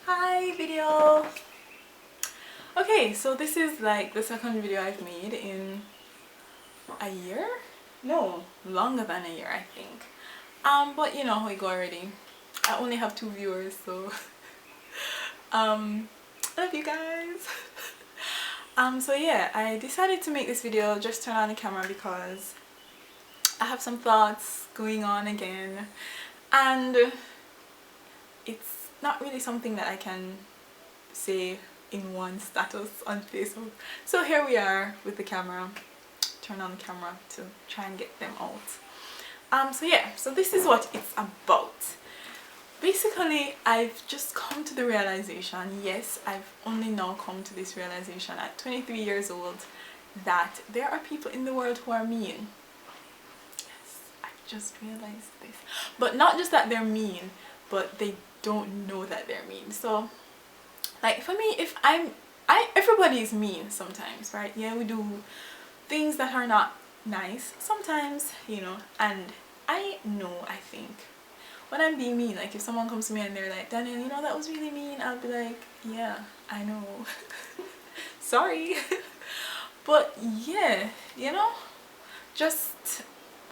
Hi video. Okay, so this is like the second video I've made in a year? No, longer than a year I think. But you know how we go already. I only have 2 viewers, so love you guys. So yeah, I decided to make this video, just turn on the camera because I have some thoughts going on again, and it's not really something that I can say in one status on Facebook. So here we are with the camera, turn on the camera to try and get them out. So yeah, so this is what it's about. Basically, I've just come to the realization, yes, I've only now come to this realization at 23 years old, that there are people in the world who are mean. Yes, I've just realized this. But not just that they're mean, but they don't know that they're mean. So like for me, if everybody is mean sometimes, right? Yeah, we do things that are not nice sometimes, you know, and I know, I think when I'm being mean, like if someone comes to me and they're like, Daniel, you know, that was really mean, I'll be like, yeah, I know. Sorry. But yeah, you know, just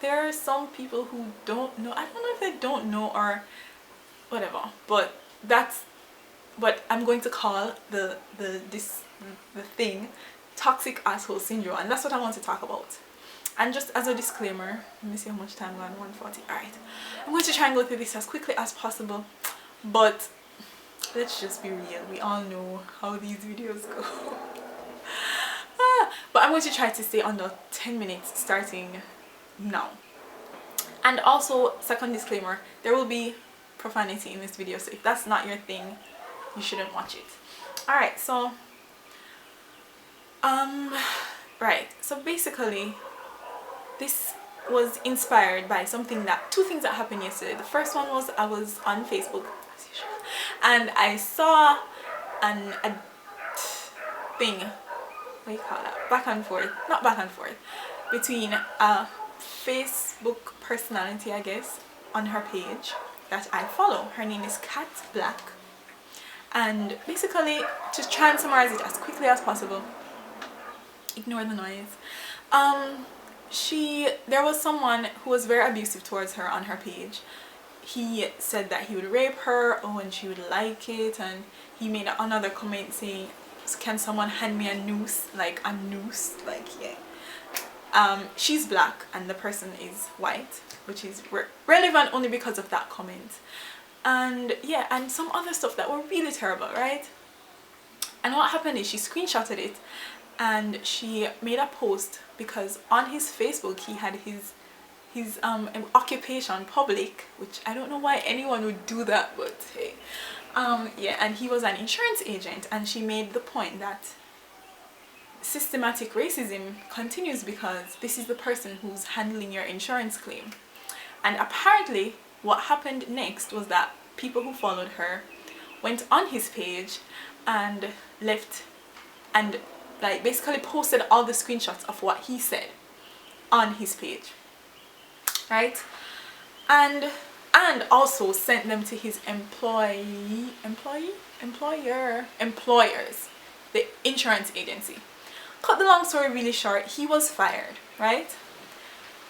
there are some people who don't know. I don't know if they don't know or whatever, but that's what I'm going to call the thing toxic asshole syndrome, and that's what I want to talk about. And just as a disclaimer, let me see how much time we're on. 140. Alright, I'm going to try and go through this as quickly as possible, but let's just be real, we all know how these videos go. But I'm going to try to stay under 10 minutes starting now. And also, second disclaimer, there will be profanity in this video, so if that's not your thing, you shouldn't watch it. Alright, so right, so basically this was inspired by two things that happened yesterday. The first one was I was on Facebook as usual, and I saw a thing, what do you call that, back and forth, not back and forth, between a Facebook personality, I guess, on her page that I follow. Her name is Cat Black. And basically, to try and summarize it as quickly as possible, ignore the noise, there was someone who was very abusive towards her on her page. He said that he would rape her, oh, and she would like it, and he made another comment saying, can someone hand me a noose, like a noose, like, yeah. She's black and the person is white, which is relevant only because of that comment. And yeah, and some other stuff that were really terrible, right? And what happened is she screenshotted it and she made a post, because on his Facebook he had his occupation public, which I don't know why anyone would do that, but hey, yeah, and he was an insurance agent, and she made the point that systematic racism continues because this is the person who's handling your insurance claim. And apparently what happened next was that people who followed her went on his page and left and like basically posted all the screenshots of what he said on his page, right? And also sent them to his employers, the insurance agency. Cut the long story really short, he was fired, right?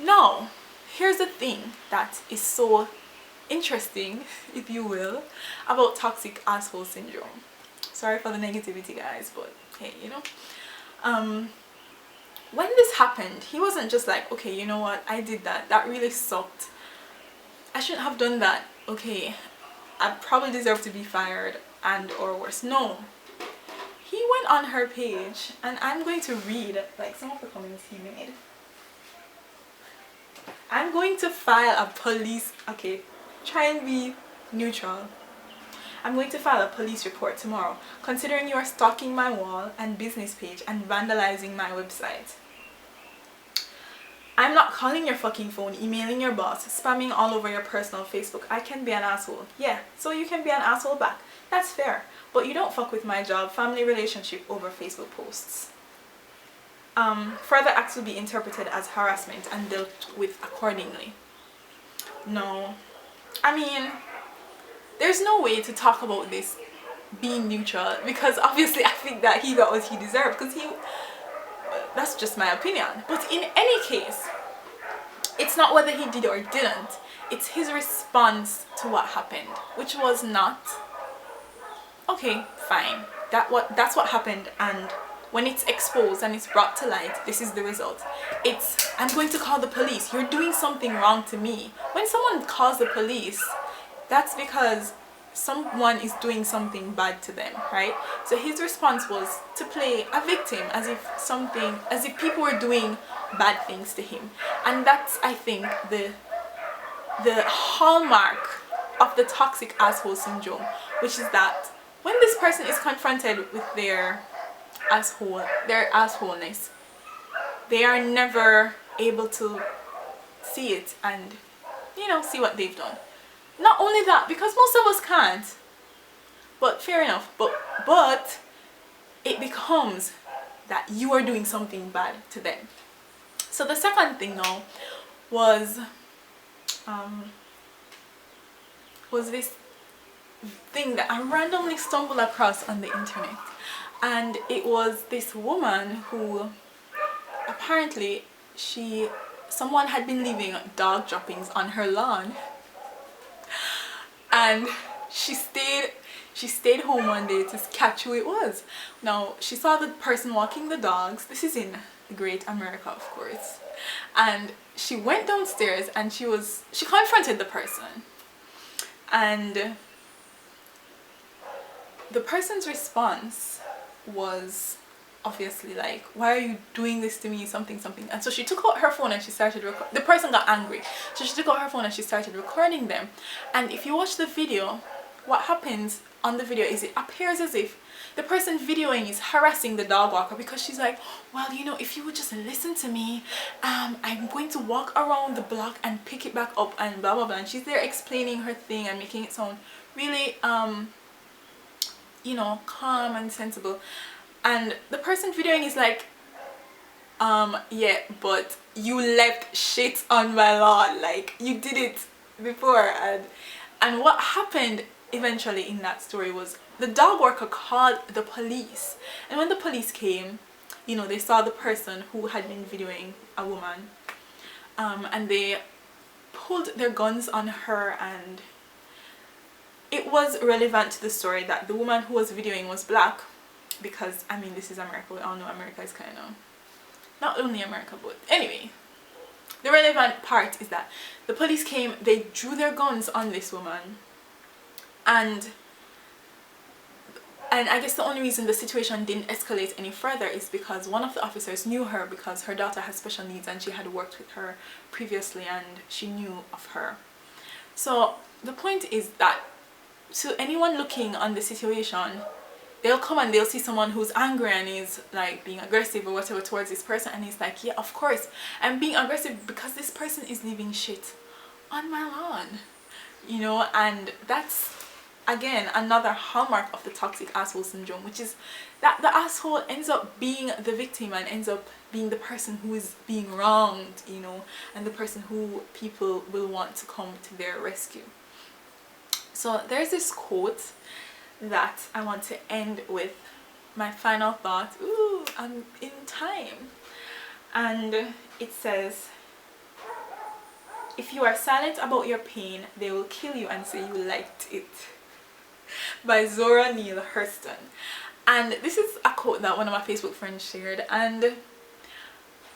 Now, here's the thing that is so interesting, if you will, about toxic asshole syndrome. Sorry for the negativity, guys, but hey, you know, when this happened, he wasn't just like, okay, you know what, I did that really sucked, I shouldn't have done that, okay, I probably deserve to be fired and or worse. No, he went on her page, and I'm going to read like some of the comments he made. I'm going to file a police, okay, try and be neutral. I'm going to file a police report tomorrow, considering you are stalking my wall and business page and vandalizing my website. I'm not calling your fucking phone, emailing your boss, spamming all over your personal Facebook. I can be an asshole. Yeah, so you can be an asshole back. That's fair. But you don't fuck with my job, family, relationship over Facebook posts. Further acts will be interpreted as harassment and dealt with accordingly. No. I mean, there's no way to talk about this being neutral, because obviously I think that he got what he deserved, because that's just my opinion. But in any case, it's not whether he did or didn't, it's his response to what happened, which was not okay, fine. That's what happened, and when it's exposed and it's brought to light, this is the result. It's, I'm going to call the police. You're doing something wrong to me. When someone calls the police, that's because someone is doing something bad to them, right? So his response was to play a victim, as if people were doing bad things to him. And that's, I think, the hallmark of the toxic asshole syndrome, which is that when this person is confronted with their assholeness, they are never able to see it and, you know, see what they've done. Not only that, because most of us can't, but fair enough, but it becomes that you are doing something bad to them. So the second thing now was this thing that I randomly stumbled across on the internet, and it was this woman who apparently someone had been leaving dog droppings on her lawn, and she stayed home one day to catch who it was. Now, she saw the person walking the dogs. This is in the great America, of course. And she went downstairs and she confronted the person. And the person's response was obviously like, why are you doing this to me, something. And so she took out her phone and she started the person got angry, so she took out her phone and she started recording them. And if you watch the video, what happens on the video is it appears as if the person videoing is harassing the dog walker, because she's like, well, you know, if you would just listen to me, I'm going to walk around the block and pick it back up and blah blah blah. And she's there explaining her thing and making it sound really you know, calm and sensible. And the person videoing is like, yeah, but you left shit on my lawn, like you did it before. And what happened eventually in that story was the dog walker called the police, and when the police came, you know, they saw the person who had been videoing a woman, and they pulled their guns on her. And it was relevant to the story that the woman who was videoing was black, because I mean, this is America, we all know America is kind of, not only America, but anyway, the relevant part is that the police came, they drew their guns on this woman, and I guess the only reason the situation didn't escalate any further is because one of the officers knew her, because her daughter has special needs and she had worked with her previously and she knew of her. So the point is that to anyone looking on the situation, they'll come and they'll see someone who's angry and is like being aggressive or whatever towards this person, and he's like, yeah, of course I'm being aggressive because this person is leaving shit on my lawn, you know. And that's again another hallmark of the toxic asshole syndrome, which is that the asshole ends up being the victim and ends up being the person who is being wronged, you know, and the person who people will want to come to their rescue. So there's this quote that I want to end with, my final thought. Ooh, I'm in time. And it says, if you are silent about your pain, they will kill you and say you liked it, by Zora Neale Hurston. And this is a quote that one of my Facebook friends shared, and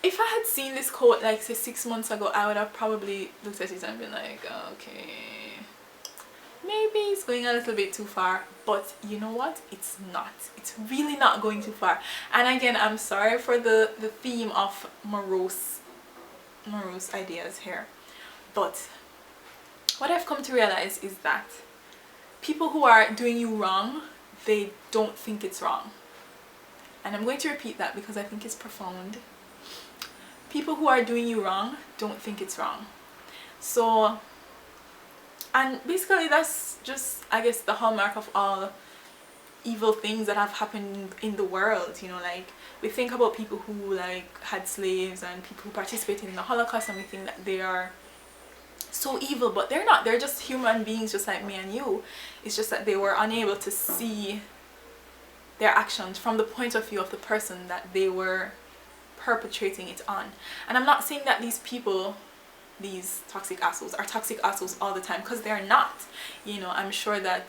if I had seen this quote like say 6 months ago, I would have probably looked at it and been like, okay, maybe it's going a little bit too far. But you know what, it's not, it's really not going too far. And again, I'm sorry for the theme of morose ideas here, but what I've come to realize is that people who are doing you wrong, they don't think it's wrong. And I'm going to repeat that because I think it's profound. People who are doing you wrong don't think it's wrong. So, and basically that's just, I guess, the hallmark of all evil things that have happened in the world, you know. Like, we think about people who like had slaves and people who participated in the Holocaust, and we think that they are so evil, but they're not. They're just human beings just like me and you. It's just that they were unable to see their actions from the point of view of the person that they were perpetrating it on. And I'm not saying that these people, these toxic assholes, are toxic assholes all the time, because they're not. You know, I'm sure that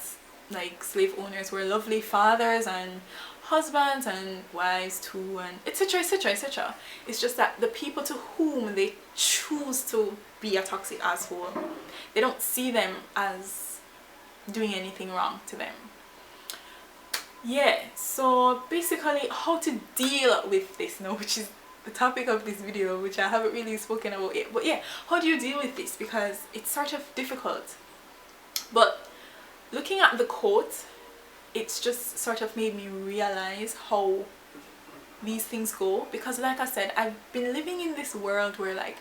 like slave owners were lovely fathers and husbands and wives too, and etc, etc, etc. It's just that the people to whom they choose to be a toxic asshole, they don't see them as doing anything wrong to them. Yeah, so basically how to deal with this now, which is the topic of this video, which I haven't really spoken about yet. But yeah, how do you deal with this, because it's sort of difficult. But looking at the quote, it's just sort of made me realize how these things go, because like I said, I've been living in this world where like,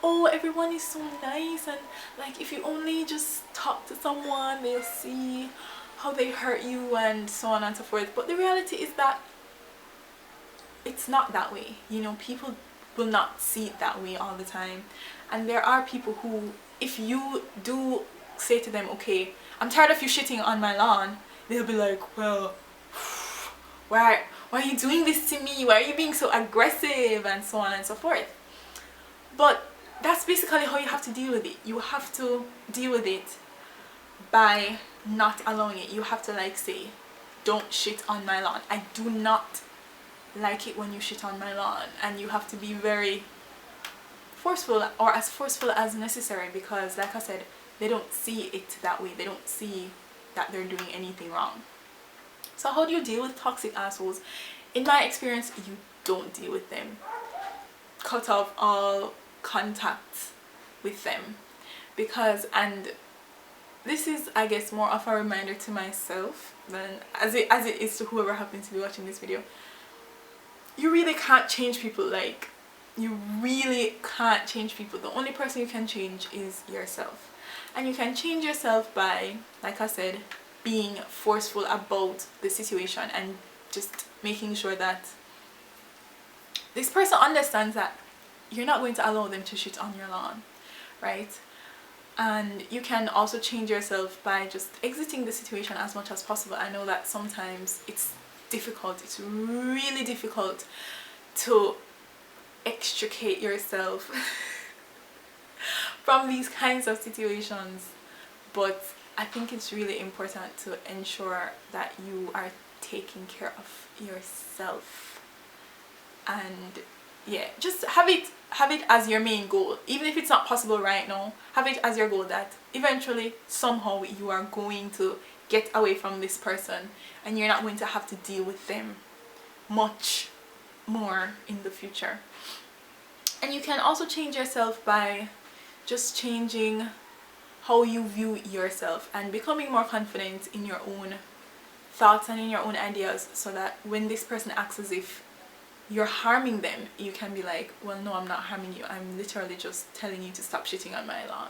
oh, everyone is so nice, and like if you only just talk to someone, they'll see how they hurt you and so on and so forth. But the reality is that it's not that way. You know, people will not see it that way all the time. And there are people who, if you do say to them, okay, I'm tired of you shitting on my lawn, they'll be like, well, why are you doing this to me? Why are you being so aggressive? And so on and so forth. But that's basically how you have to deal with it. You have to deal with it by not allowing it. You have to like say, don't shit on my lawn. I do not like it when you shit on my lawn. And you have to be very forceful, or as forceful as necessary, because like I said, they don't see it that way. They don't see that they're doing anything wrong. So how do you deal with toxic assholes? In my experience, you don't deal with them. Cut off all contact with them, because, and this is, I guess, more of a reminder to myself than as it is to whoever happens to be watching this video. You really can't change people. Like, you really can't change people. The only person you can change is yourself. And you can change yourself by, like I said, being forceful about the situation and just making sure that this person understands that you're not going to allow them to shit on your lawn, right? And you can also change yourself by just exiting the situation as much as possible. I know that sometimes it's difficult. It's really difficult to extricate yourself from these kinds of situations, but I think it's really important to ensure that you are taking care of yourself. And yeah, just have it as your main goal. Even if it's not possible right now, have it as your goal that eventually somehow you are going to get away from this person and you're not going to have to deal with them much more in the future. And you can also change yourself by just changing how you view yourself and becoming more confident in your own thoughts and in your own ideas, so that when this person acts as if you're harming them, you can be like, well, no, I'm not harming you. I'm literally just telling you to stop shitting on my lawn.